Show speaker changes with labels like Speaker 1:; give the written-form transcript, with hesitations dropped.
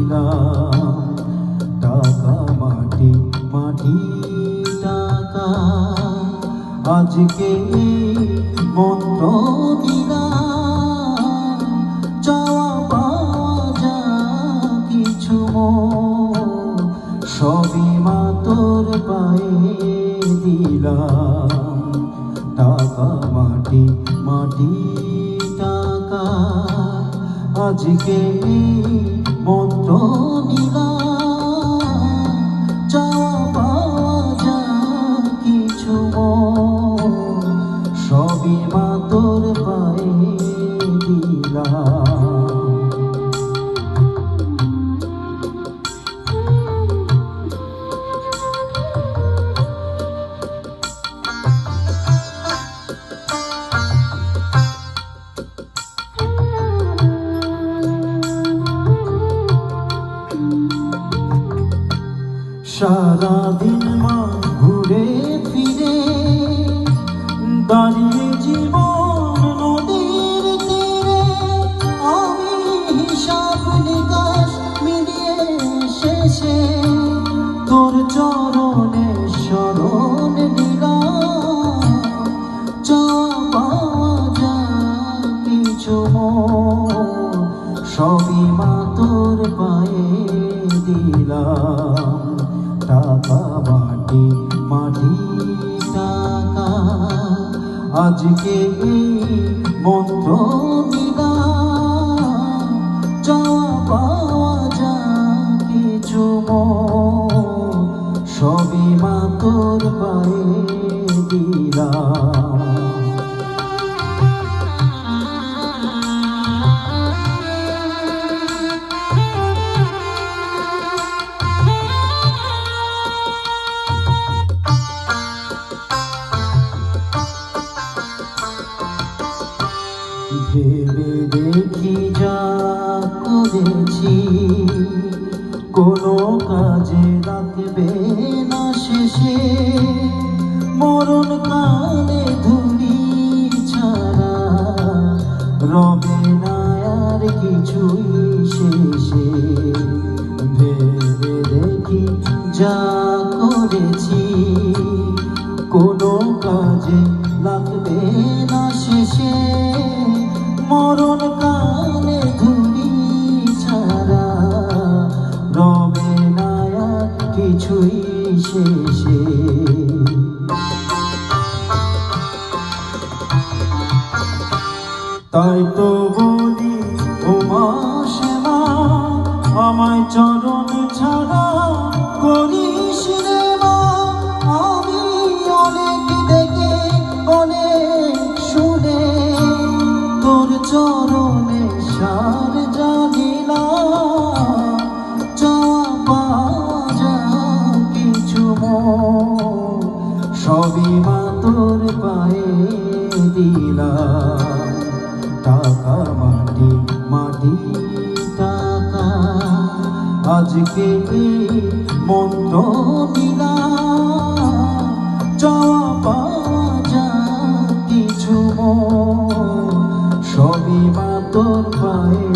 Speaker 1: দিলাম। টাকা মাটি মাটি টাকা, আজকে মন্ত্র দিলাম। চাওয়া পাওয়া যা কিছু সবই মা তোর পায়ে দিলাম। টাকা মাটি মাটি টাকা, আজকে মন্ত্র দিলাম। চাওয়া পাওয়া যা কিছু সবই মা তোর পায়ে দিলাম। সারাদিন মা ঘুরে ফিরে দাঁড়িয়ে জীবন নদীর তীরে, আমি হিসাব নিকাশ মিলিয়ে শেষে তোর চরণে শরণ নিলাম। চাওয়া পাওয়া যা কিছু সবই মা তোর পায়ে দিলাম। টাকা মাটি মাটি টাকা, আজকে মন্ত্র দিলাম। চাওয়া পাওয়া যা কিছু সবই মা তোর পায়ে দিলাম। ভেবে দেখি যা করেছি, কোনো কাজে লাগবে না শেষে। মরণ কালে ধুলি ছাড়া রবে না আর কিছুই শেষে। ভেবে দেখি যা করেছি, কোনো কাজে লাগবে না শেষে। মরণ কালে ধুলি ছাড়া রবে না আর কিছুই শেষে। তাই তো বলি ও মা শ্যামা, আমায় চরণ ছাড়া করিস রে মা। আমি অনেক দেখে অনেক শুনে তোর চরণে সার জানিলাম। চাওয়া পাওয়া যা কিছু সবই মা তোর পায়ে দিলাম। টাকা মাটি মাটি টাকা, আজকে মন্ত্র দিলাম। চাওয়া পাওয়া যা কিছু সবই মা তোর পায়ে